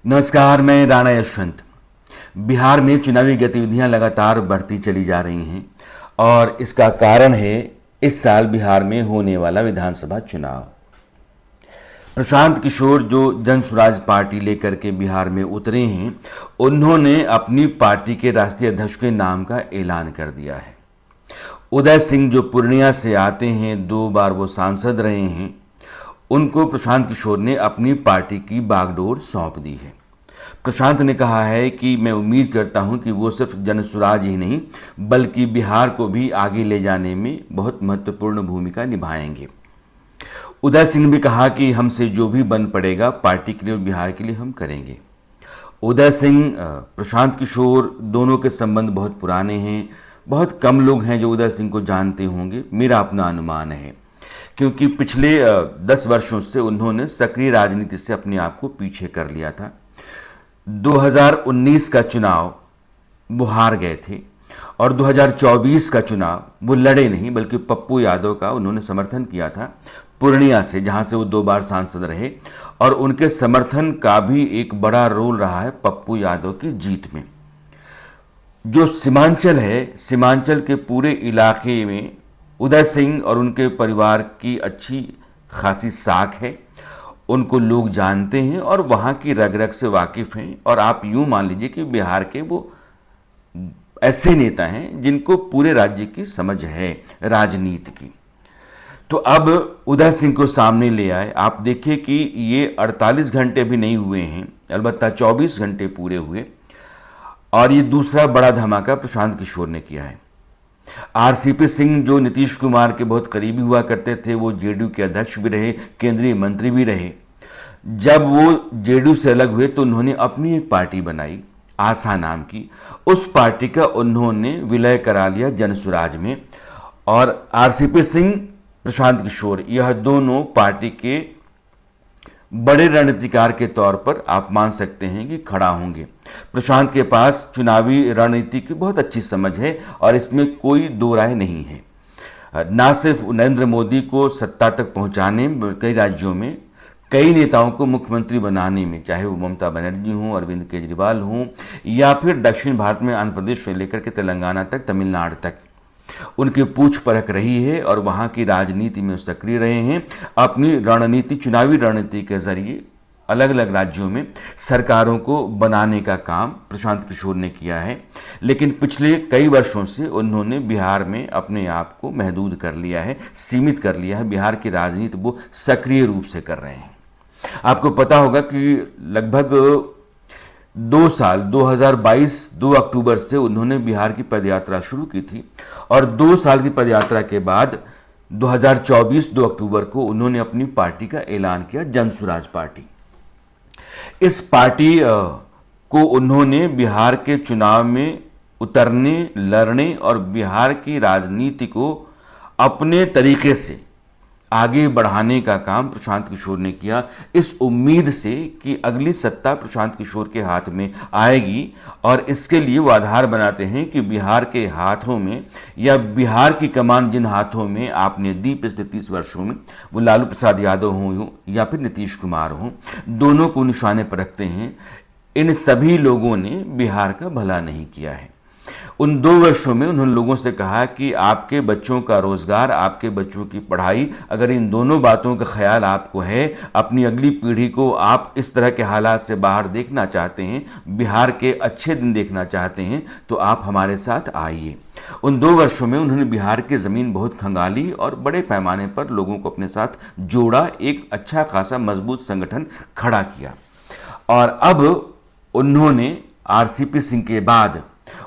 नमस्कार, मैं राणा यशवंत। बिहार में चुनावी गतिविधियां लगातार बढ़ती चली जा रही हैं और इसका कारण है इस साल बिहार में होने वाला विधानसभा चुनाव। प्रशांत किशोर जो जन स्वराज पार्टी लेकर के बिहार में उतरे हैं, उन्होंने अपनी पार्टी के राष्ट्रीय अध्यक्ष के नाम का ऐलान कर दिया है। उदय सिंह जो पूर्णिया से आते हैं, 2 बार वो सांसद रहे हैं, उनको प्रशांत किशोर ने अपनी पार्टी की बागडोर सौंप दी है। प्रशांत ने कहा है कि मैं उम्मीद करता हूं कि वो सिर्फ जन स्वराज ही नहीं बल्कि बिहार को भी आगे ले जाने में बहुत महत्वपूर्ण भूमिका निभाएंगे। उदय सिंह ने भी कहा कि हमसे जो भी बन पड़ेगा पार्टी के लिए और बिहार के लिए हम करेंगे। उदय सिंह प्रशांत किशोर दोनों के संबंध बहुत पुराने हैं। बहुत कम लोग हैं जो उदय सिंह को जानते होंगे, मेरा अपना अनुमान है, क्योंकि पिछले 10 वर्षों से उन्होंने सक्रिय राजनीति से अपने आप को पीछे कर लिया था। 2019 का चुनाव वो हार गए थे और 2024 का चुनाव वो लड़े नहीं बल्कि पप्पू यादव का उन्होंने समर्थन किया था पूर्णिया से, जहां से वो 2 बार सांसद रहे, और उनके समर्थन का भी एक बड़ा रोल रहा है पप्पू यादव की जीत में। जो सीमांचल है, सीमांचल के पूरे इलाके में उदय सिंह और उनके परिवार की अच्छी खासी साख है। उनको लोग जानते हैं और वहाँ की रग रग से वाकिफ हैं, और आप यूँ मान लीजिए कि बिहार के वो ऐसे नेता हैं जिनको पूरे राज्य की समझ है राजनीति की। तो अब उदय सिंह को सामने ले आए। आप देखिए कि ये 48 घंटे भी नहीं हुए हैं, अलबत्ता 24 घंटे पूरे हुए, और ये दूसरा बड़ा धमाका प्रशांत किशोर ने किया है। आरसीपी सिंह जो नीतीश कुमार के बहुत करीबी हुआ करते थे, वो जेडीयू के अध्यक्ष भी रहे, केंद्रीय मंत्री भी रहे। जब वो जेडीयू से अलग हुए तो उन्होंने अपनी एक पार्टी बनाई, आशा नाम की। उस पार्टी का उन्होंने विलय करा लिया जन स्वराज में, और आरसीपी सिंह, प्रशांत किशोर, यह दोनों पार्टी के बड़े रणनीतिकार के तौर पर आप मान सकते हैं कि खड़ा होंगे। प्रशांत के पास चुनावी रणनीति की बहुत अच्छी समझ है और इसमें कोई दो राय नहीं है। ना सिर्फ नरेंद्र मोदी को सत्ता तक पहुंचाने, कई राज्यों में कई नेताओं को मुख्यमंत्री बनाने में, चाहे वो ममता बनर्जी हों, अरविंद केजरीवाल हों, या फिर दक्षिण भारत में आंध्र प्रदेश से लेकर के तेलंगाना तक, तमिलनाडु तक, उनकी पूछ परख रही है और वहां की राजनीति में सक्रिय रहे हैं। अपनी रणनीति, चुनावी रणनीति के जरिए अलग अलग राज्यों में सरकारों को बनाने का काम प्रशांत किशोर ने किया है, लेकिन पिछले कई वर्षों से उन्होंने बिहार में अपने आप को महदूद कर लिया है, सीमित कर लिया है। बिहार की राजनीति वो सक्रिय रूप से कर रहे हैं। आपको पता होगा कि लगभग 2 साल, 2022 2 अक्टूबर से उन्होंने बिहार की पदयात्रा शुरू की थी, और 2 साल की पदयात्रा के बाद 2024 2 अक्टूबर को उन्होंने अपनी पार्टी का ऐलान किया, जन स्वराज पार्टी। इस पार्टी को उन्होंने बिहार के चुनाव में उतरने, लड़ने और बिहार की राजनीति को अपने तरीके से आगे बढ़ाने का काम प्रशांत किशोर ने किया, इस उम्मीद से कि अगली सत्ता प्रशांत किशोर के हाथ में आएगी, और इसके लिए वो आधार बनाते हैं कि बिहार के हाथों में, या बिहार की कमान जिन हाथों में आपने दी पिछले 30 वर्षों में, वो लालू प्रसाद यादव हों या फिर नीतीश कुमार हों, दोनों को निशाने पर रखते हैं। इन सभी लोगों ने बिहार का भला नहीं किया है। उन 2 वर्षों में उन्होंने लोगों से कहा कि आपके बच्चों का रोजगार, आपके बच्चों की पढ़ाई, अगर इन दोनों बातों का ख्याल आपको है, अपनी अगली पीढ़ी को आप इस तरह के हालात से बाहर देखना चाहते हैं, बिहार के अच्छे दिन देखना चाहते हैं, तो आप हमारे साथ आइए। उन 2 वर्षों में उन्होंने बिहार की ज़मीन बहुत खंगाली और बड़े पैमाने पर लोगों को अपने साथ जोड़ा, एक अच्छा खासा मजबूत संगठन खड़ा किया। और अब उन्होंने आरसीपी सिंह के बाद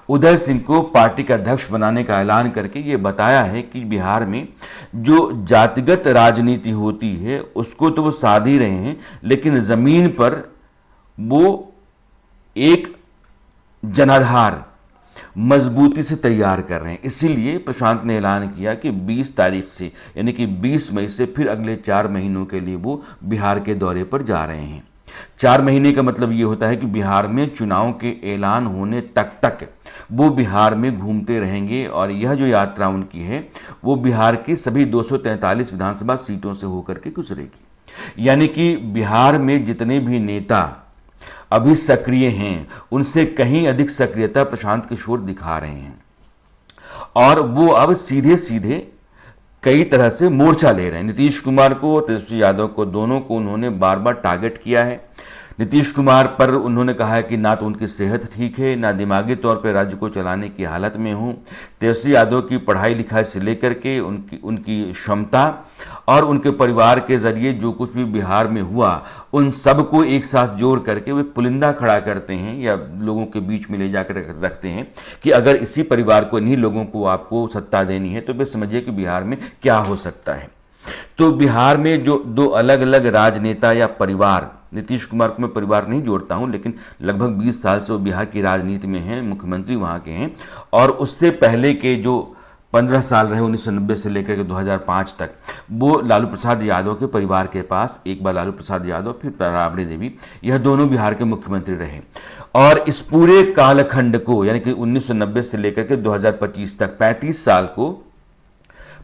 उदय सिंह को पार्टी का अध्यक्ष बनाने का ऐलान करके ये बताया है कि बिहार में जो जातिगत राजनीति होती है उसको तो वो साध ही रहे हैं, लेकिन जमीन पर वो एक जनाधार मजबूती से तैयार कर रहे हैं। इसीलिए प्रशांत ने ऐलान किया कि 20 तारीख से, यानी कि 20 मई से फिर अगले 4 महीनों के लिए वो बिहार के दौरे पर जा रहे हैं। 4 महीने का मतलब ये होता है कि बिहार में चुनाव के ऐलान होने तक वो बिहार में घूमते रहेंगे, और यह जो यात्रा उनकी है वो बिहार की सभी 243 विधानसभा सीटों से होकर के गुजरेगी। यानी कि बिहार में जितने भी नेता अभी सक्रिय हैं उनसे कहीं अधिक सक्रियता प्रशांत किशोर दिखा रहे हैं, और वो अब सीधे सीधे कई तरह से मोर्चा ले रहे हैं। नीतीश कुमार को और तेजस्वी यादव को, दोनों को उन्होंने बार बार टारगेट किया है। नीतीश कुमार पर उन्होंने कहा है कि ना तो उनकी सेहत ठीक है, ना दिमागी तौर पर राज्य को चलाने की हालत में हूँ। तेजस्वी यादव की पढ़ाई लिखाई से लेकर के उनकी क्षमता और उनके परिवार के जरिए जो कुछ भी बिहार में हुआ, उन सब को एक साथ जोड़ करके वे पुलिंदा खड़ा करते हैं या लोगों के बीच में ले जाकर रखते हैं कि अगर इसी परिवार को, इन्हीं लोगों को आपको सत्ता देनी है तो वे समझिए कि बिहार में क्या हो सकता है। तो बिहार में जो दो अलग अलग राजनेता या परिवार, नीतीश कुमार को मैं परिवार नहीं जोड़ता हूं, लेकिन लगभग 20 साल से वो बिहार की राजनीति में हैं, मुख्यमंत्री वहां के हैं, और उससे पहले के जो 15 साल रहे 1990 से लेकर के 2005 तक, वो लालू प्रसाद यादव के परिवार के पास, एक बार लालू प्रसाद यादव फिर राबड़ी देवी, यह दोनों बिहार के मुख्यमंत्री रहे। और इस पूरे कालखंड को, यानी कि 1990 से लेकर के 2025 तक 35 साल को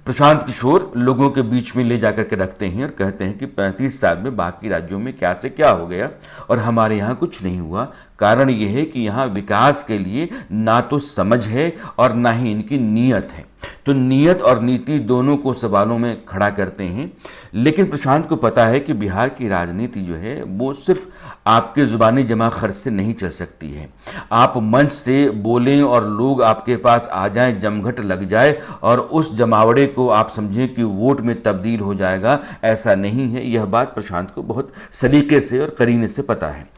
प्रशांत किशोर लोगों के बीच में ले जाकर के रखते हैं और कहते हैं कि 35 साल में बाकी राज्यों में क्या से क्या हो गया और हमारे यहाँ कुछ नहीं हुआ। कारण यह है कि यहाँ विकास के लिए ना तो समझ है और ना ही इनकी नीयत है। तो नीयत और नीति दोनों को सवालों में खड़ा करते हैं। लेकिन प्रशांत को पता है कि बिहार की राजनीति जो है वो सिर्फ आपके जुबानी जमा खर्च से नहीं चल सकती है। आप मंच से बोलें और लोग आपके पास आ जाएं, जमघट लग जाए और उस जमावड़े को आप समझें कि वोट में तब्दील हो जाएगा, ऐसा नहीं है। यह बात प्रशांत को बहुत सलीके से और करीने से पता है।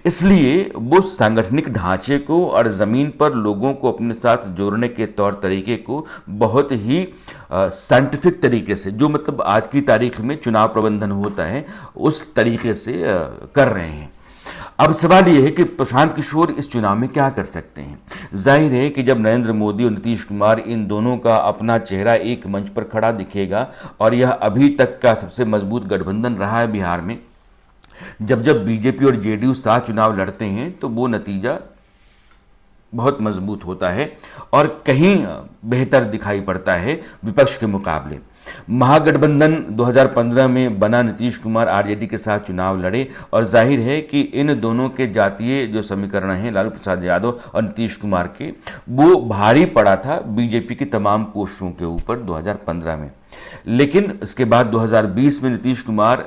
इसलिए वो सांगठनिक ढांचे को और जमीन पर लोगों को अपने साथ जोड़ने के तौर तरीके को बहुत ही साइंटिफिक तरीके से, जो मतलब आज की तारीख में चुनाव प्रबंधन होता है, उस तरीके से कर रहे हैं। अब सवाल यह है कि प्रशांत किशोर इस चुनाव में क्या कर सकते हैं। जाहिर है कि जब नरेंद्र मोदी और नीतीश कुमार, इन दोनों का अपना चेहरा एक मंच पर खड़ा दिखेगा, और यह अभी तक का सबसे मजबूत गठबंधन रहा है बिहार में, जब बीजेपी और जेडीयू साथ चुनाव लड़ते हैं तो वो नतीजा बहुत मजबूत होता है और कहीं बेहतर दिखाई पड़ता है विपक्ष के मुकाबले। महागठबंधन 2015 में बना, नीतीश कुमार आरजेडी के साथ चुनाव लड़े, और जाहिर है कि इन दोनों के जातीय जो समीकरण हैं, लालू प्रसाद यादव और नीतीश कुमार के, वो भारी पड़ा था बीजेपी की तमाम कोशिशों के ऊपर 2015 में। लेकिन इसके बाद 2020 में नीतीश कुमार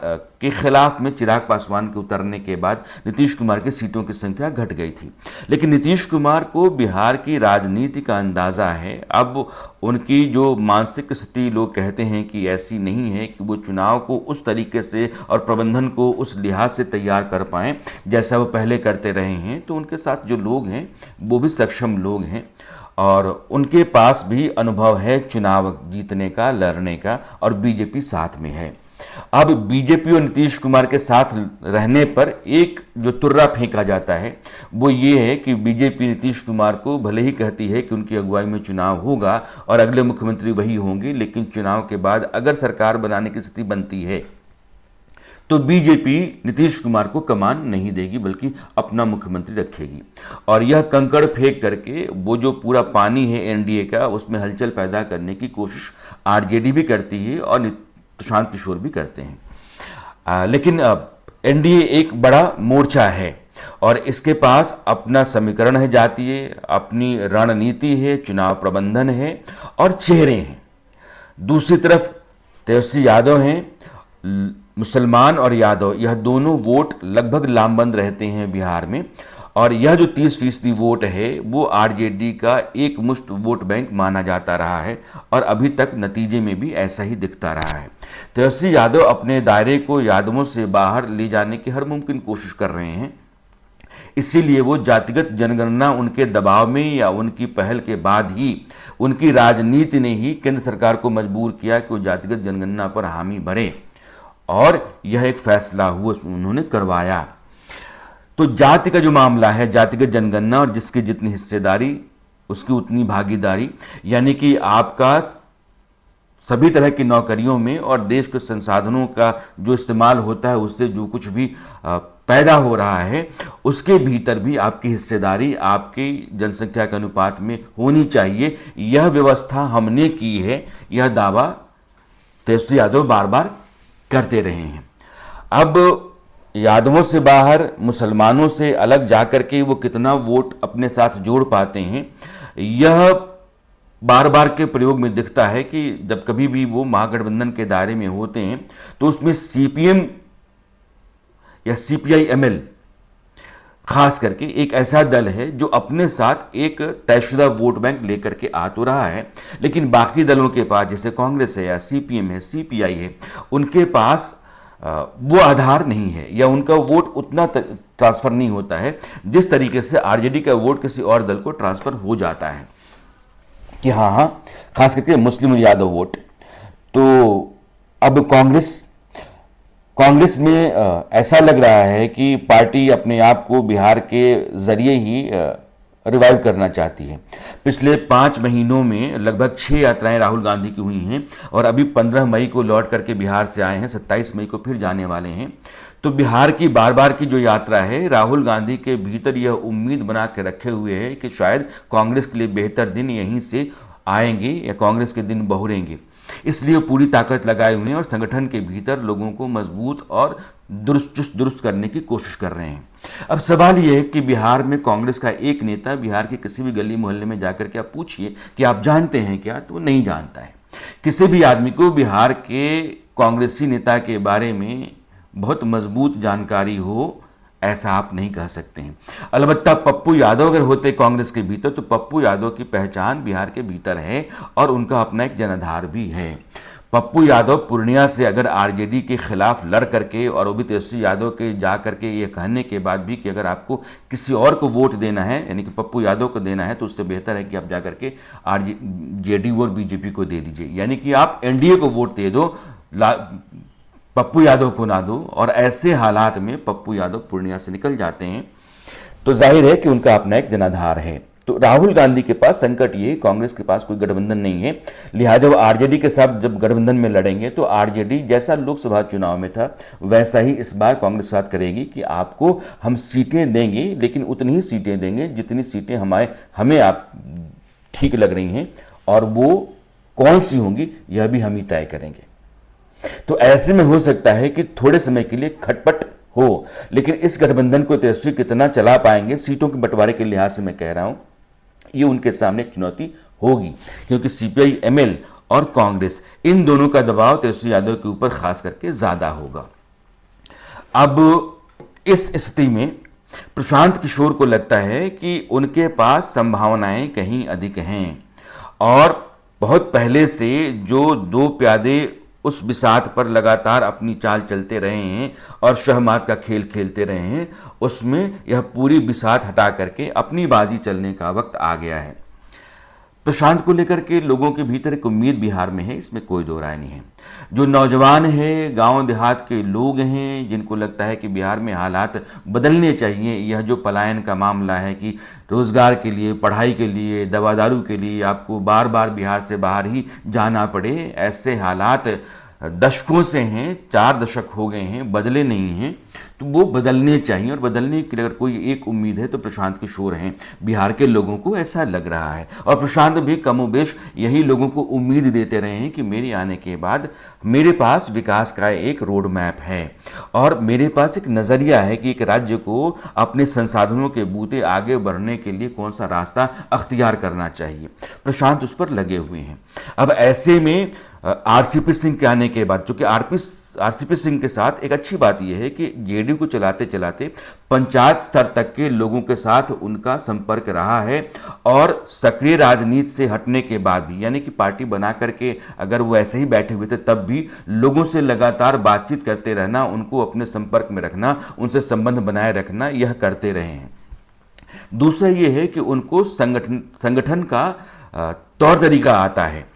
के खिलाफ में चिराग पासवान के उतरने के बाद नीतीश कुमार की सीटों की संख्या घट गई थी। लेकिन नीतीश कुमार को बिहार की राजनीति का अंदाजा है। अब उनकी जो मानसिक स्थिति, लोग कहते हैं कि ऐसी नहीं है कि वो चुनाव को उस तरीके से और प्रबंधन को उस लिहाज से तैयार कर पाएं जैसा वो पहले करते रहे हैं। तो उनके साथ जो लोग हैं वो भी सक्षम लोग हैं और उनके पास भी अनुभव है चुनाव जीतने का, लड़ने का, और बीजेपी साथ में है। अब बीजेपी और नीतीश कुमार के साथ रहने पर एक जो तुर्रा फेंका जाता है वो ये है कि बीजेपी नीतीश कुमार को भले ही कहती है कि उनकी अगुवाई में चुनाव होगा और अगले मुख्यमंत्री वही होंगे, लेकिन चुनाव के बाद अगर सरकार बनाने की स्थिति बनती है तो बीजेपी नीतीश कुमार को कमान नहीं देगी, बल्कि अपना मुख्यमंत्री रखेगी। और यह कंकड़ फेंक करके वो जो पूरा पानी है एनडीए का, उसमें हलचल पैदा करने की कोशिश आरजेडी भी करती है और प्रशांत किशोर भी करते हैं। लेकिन एनडीए एक बड़ा मोर्चा है और इसके पास अपना समीकरण है जातीय, अपनी रणनीति है, चुनाव प्रबंधन है और चेहरे हैं। दूसरी तरफ तेजस्वी यादव हैं, मुसलमान और यादव, यह दोनों वोट लगभग लामबंद रहते हैं बिहार में, और यह जो 30% वोट है वो आरजेडी का एक मुश्त वोट बैंक माना जाता रहा है और अभी तक नतीजे में भी ऐसा ही दिखता रहा है। तेजस्वी यादव अपने दायरे को यादवों से बाहर ले जाने की हर मुमकिन कोशिश कर रहे हैं। इसीलिए वो जातिगत जनगणना उनके दबाव में या उनकी पहल के बाद ही, उनकी राजनीति ने ही केंद्र सरकार को मजबूर किया कि वो जातिगत जनगणना पर हामी भरे, और यह एक फैसला हुआ, उन्होंने करवाया। तो जाति का जो मामला है, जातिगत जनगणना, और जिसकी जितनी हिस्सेदारी उसकी उतनी भागीदारी, यानी कि आपका सभी तरह की नौकरियों में और देश के संसाधनों का जो इस्तेमाल होता है, उससे जो कुछ भी पैदा हो रहा है उसके भीतर भी आपकी हिस्सेदारी आपकी जनसंख्या के अनुपात में होनी चाहिए। यह व्यवस्था हमने की है, यह दावा तेजस्वी यादव बार बार करते रहे हैं। अब यादवों से बाहर मुसलमानों से अलग जाकर के वो कितना वोट अपने साथ जोड़ पाते हैं, यह बार बार के प्रयोग में दिखता है कि जब कभी भी वो महागठबंधन के दायरे में होते हैं तो उसमें सीपीएम या सीपीआई एमएल खास करके एक ऐसा दल है जो अपने साथ एक तयशुदा वोट बैंक लेकर के आ तो रहा है, लेकिन बाकी दलों के पास, जैसे कांग्रेस है या सीपीएम है, सीपीआई है, उनके पास वो आधार नहीं है या उनका वोट उतना ट्रांसफर नहीं होता है जिस तरीके से आरजेडी का वोट किसी और दल को ट्रांसफर हो जाता है। कि हाँ हाँ, खास करके मुस्लिम यादव वोट। तो अब कांग्रेस में ऐसा लग रहा है कि पार्टी अपने आप को बिहार के जरिए ही रिवाइव करना चाहती है। पिछले 5 महीनों में लगभग 6 यात्राएं राहुल गांधी की हुई हैं और अभी 15 मई को लौट करके बिहार से आए हैं, 27 मई को फिर जाने वाले हैं। तो बिहार की बार बार की जो यात्रा है, राहुल गांधी के भीतर यह उम्मीद बना के रखे हुए है कि शायद कांग्रेस के लिए बेहतर दिन यहीं से आएंगे या कांग्रेस के दिन बहुरेंगे। इसलिए पूरी ताकत लगाए हुए हैं और संगठन के भीतर लोगों को मजबूत और दुरुस्त करने की कोशिश कर रहे हैं। अब सवाल यह है कि बिहार में कांग्रेस का एक नेता बिहार के किसी भी गली मोहल्ले में जाकर के आप पूछिए कि आप जानते हैं क्या, तो वो नहीं जानता है। किसी भी आदमी को बिहार के कांग्रेसी नेता के बारे में बहुत मजबूत जानकारी हो, ऐसा आप नहीं कह सकते हैं। अलबत्ता पप्पू यादव अगर होते कांग्रेस के भीतर तो पप्पू यादव की पहचान बिहार के भीतर है और उनका अपना एक जनाधार भी है। पप्पू यादव पूर्णिया से अगर आरजेडी के खिलाफ लड़ करके और वो भी तेजस्वी यादव के जा करके ये कहने के बाद भी कि अगर आपको किसी और को वोट देना है, यानी कि पप्पू यादव को देना है, तो उससे बेहतर है कि आप जा करके जेडीयू और बीजेपी को दे दीजिए, यानी कि आप एनडीए को वोट दे दो, पप्पू यादव को ना दो। और ऐसे हालात में पप्पू यादव पूर्णिया से निकल जाते हैं तो जाहिर है कि उनका अपना एक जनाधार है। तो राहुल गांधी के पास संकट ये, कांग्रेस के पास कोई गठबंधन नहीं है, लिहाजा वो आरजेडी के साथ जब गठबंधन में लड़ेंगे तो आरजेडी जैसा लोकसभा चुनाव में था वैसा ही इस बार कांग्रेस साथ करेगी कि आपको हम सीटें देंगे, लेकिन उतनी ही सीटें देंगे जितनी सीटें हमें आप ठीक लग रही हैं, और वो कौन सी होंगी यह भी हम ही तय करेंगे। तो ऐसे में हो सकता है कि थोड़े समय के लिए खटपट हो, लेकिन इस गठबंधन को तेजस्वी कितना चला पाएंगे, सीटों के बंटवारे के लिहाज से मैं कह रहा हूं, ये उनके सामने एक चुनौती होगी, क्योंकि सीपीआई एमएल और कांग्रेस इन दोनों का दबाव तेजस्वी यादव के ऊपर खास करके ज्यादा होगा। अब इस स्थिति में प्रशांत किशोर को लगता है कि उनके पास संभावनाएं कहीं अधिक हैं और बहुत पहले से जो 2 प्यादे उस बिसात पर लगातार अपनी चाल चलते रहे हैं और शहमात का खेल खेलते रहे हैं, उसमें यह पूरी बिसात हटा करके अपनी बाजी चलने का वक्त आ गया है। प्रशांत को लेकर के लोगों के भीतर एक उम्मीद बिहार में है, इसमें कोई दो राय नहीं है। जो नौजवान है, गांव देहात के लोग हैं, जिनको लगता है कि बिहार में हालात बदलने चाहिए, यह जो पलायन का मामला है कि रोजगार के लिए, पढ़ाई के लिए, दवा दारू के लिए आपको बार बार बिहार से बाहर ही जाना पड़े, ऐसे हालात दशकों से हैं, 4 दशक हो गए हैं, बदले नहीं हैं, तो वो बदलने चाहिए। और बदलने के लिए अगर कोई एक उम्मीद है तो प्रशांत किशोर हैं, बिहार के लोगों को ऐसा लग रहा है। और प्रशांत भी कमोबेश यही लोगों को उम्मीद देते रहे हैं कि मेरे आने के बाद मेरे पास विकास का एक रोड मैप है और मेरे पास एक नज़रिया है कि एक राज्य को अपने संसाधनों के बूते आगे बढ़ने के लिए कौन सा रास्ता अख्तियार करना चाहिए। प्रशांत उस पर लगे हुए हैं। अब ऐसे में आरसीपी सिंह के आने के बाद, चूंकि आरसीपी सिंह के साथ एक अच्छी बात यह है कि जेडीयू को चलाते चलाते पंचायत स्तर तक के लोगों के साथ उनका संपर्क रहा है और सक्रिय राजनीति से हटने के बाद भी, यानी कि पार्टी बना करके अगर वो ऐसे ही बैठे हुए थे तब भी लोगों से लगातार बातचीत करते रहना, उनको अपने संपर्क में रखना, उनसे संबंध बनाए रखना, यह करते रहे हैं। दूसरा ये है कि उनको संगठन का तौर तरीका आता है।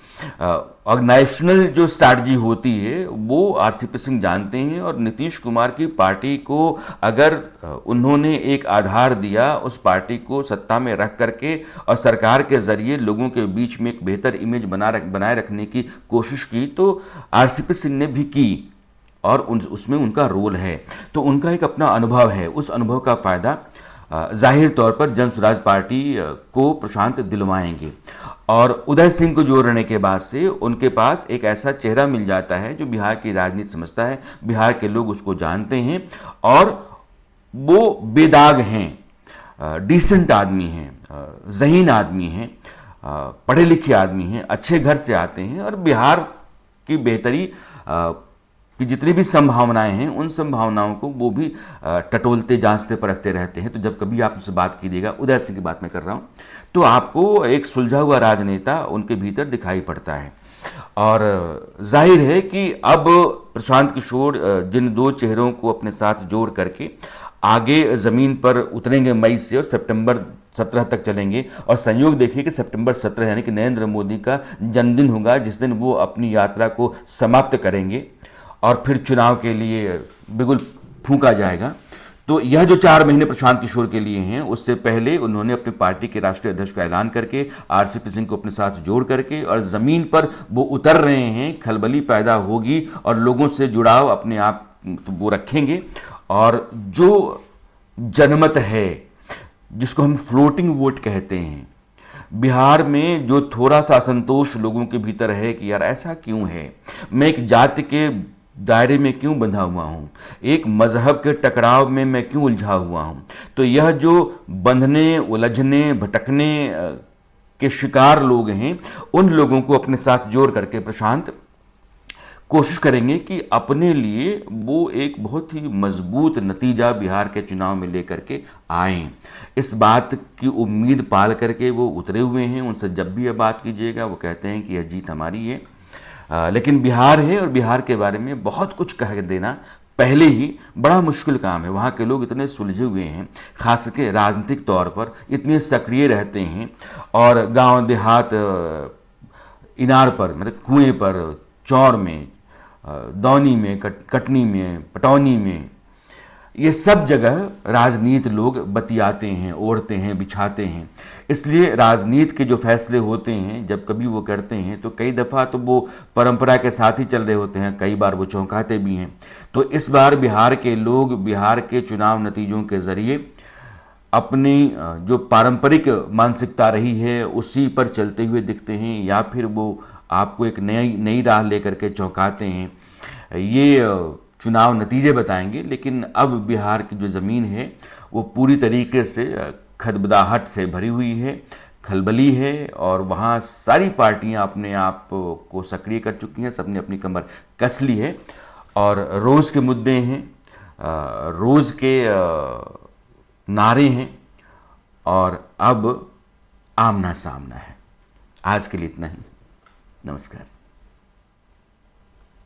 ऑर्गेनाइजेशनल जो स्ट्रैटेजी होती है वो आरसीपी सिंह जानते हैं और नीतीश कुमार की पार्टी को अगर उन्होंने एक आधार दिया, उस पार्टी को सत्ता में रख करके और सरकार के जरिए लोगों के बीच में एक बेहतर इमेज बनाए रखने की कोशिश की, तो आरसीपी सिंह ने भी की और उसमें उनका रोल है। तो उनका एक अपना अनुभव है, उस अनुभव का फायदा जाहिर तौर पर जन स्वराज पार्टी को प्रशांत दिलवाएंगे। और उदय सिंह को जोड़ने के बाद से उनके पास एक ऐसा चेहरा मिल जाता है जो बिहार की राजनीति समझता है, बिहार के लोग उसको जानते हैं और वो बेदाग हैं, डिसेंट आदमी हैं, ज़हीन आदमी हैं, पढ़े लिखे आदमी हैं, अच्छे घर से आते हैं और बिहार की बेहतरी की जितनी भी संभावनाएं हैं उन संभावनाओं को वो भी टटोलते जांचते परखते रहते हैं। तो जब कभी आप उनसे बात कीजिएगा, उदय सिंह की बात मैं कर रहा हूँ, तो आपको एक सुलझा हुआ राजनेता उनके भीतर दिखाई पड़ता है। और जाहिर है कि अब प्रशांत किशोर जिन दो चेहरों को अपने साथ जोड़ करके आगे ज़मीन पर उतरेंगे मई से और सितंबर 17 तक चलेंगे। और संयोग देखिए कि सितंबर 17 यानी कि नरेंद्र मोदी का जन्मदिन होगा, जिस दिन वो अपनी यात्रा को समाप्त करेंगे और फिर चुनाव के लिए बिगुल फूंका जाएगा। तो यह जो 4 महीने प्रशांत किशोर के लिए हैं, उससे पहले उन्होंने अपनी पार्टी के राष्ट्रीय अध्यक्ष का ऐलान करके आरसीपी सिंह को अपने साथ जोड़ करके और ज़मीन पर वो उतर रहे हैं, खलबली पैदा होगी और लोगों से जुड़ाव अपने आप तो वो रखेंगे। और जो जनमत है जिसको हम फ्लोटिंग वोट कहते हैं, बिहार में जो थोड़ा सा असंतोष लोगों के भीतर है कि यार ऐसा क्यों है, मैं एक जाति के दायरे में क्यों बंधा हुआ हूं, एक मजहब के टकराव में मैं क्यों उलझा हुआ हूं, तो यह जो बंधने उलझने भटकने के शिकार लोग हैं उन लोगों को अपने साथ जोड़ करके प्रशांत कोशिश करेंगे कि अपने लिए वो एक बहुत ही मजबूत नतीजा बिहार के चुनाव में लेकर के आए। इस बात की उम्मीद पाल करके वो उतरे हुए हैं। उनसे जब भी ये बात कीजिएगा वो कहते हैं कि यह जीत हमारी है। लेकिन बिहार है और बिहार के बारे में बहुत कुछ कह देना पहले ही बड़ा मुश्किल काम है। वहाँ के लोग इतने सुलझे हुए हैं, खास करके राजनीतिक तौर पर इतने सक्रिय रहते हैं और गांव देहात इनार पर मतलब कुएं पर, चौर में, दौनी में, कटनी में, पटौनी में, ये सब जगह राजनीति लोग बतियाते हैं, ओढ़ते हैं, बिछाते हैं। इसलिए राजनीति के जो फैसले होते हैं जब कभी वो करते हैं तो कई दफ़ा तो वो परंपरा के साथ ही चल रहे होते हैं, कई बार वो चौंकाते भी हैं। तो इस बार बिहार के लोग बिहार के चुनाव नतीजों के ज़रिए अपनी जो पारंपरिक मानसिकता रही है उसी पर चलते हुए दिखते हैं या फिर वो आपको एक नई राह लेकर के चौंकाते हैं, ये चुनाव नतीजे बताएंगे। लेकिन अब बिहार की जो ज़मीन है वो पूरी तरीके से खदबदाहट से भरी हुई है, खलबली है और वहाँ सारी पार्टियाँ अपने आप को सक्रिय कर चुकी हैं, सबने अपनी कमर कस ली है और रोज़ के मुद्दे हैं, रोज़ के नारे हैं और अब आमना सामना है। आज के लिए इतना ही। नमस्कार।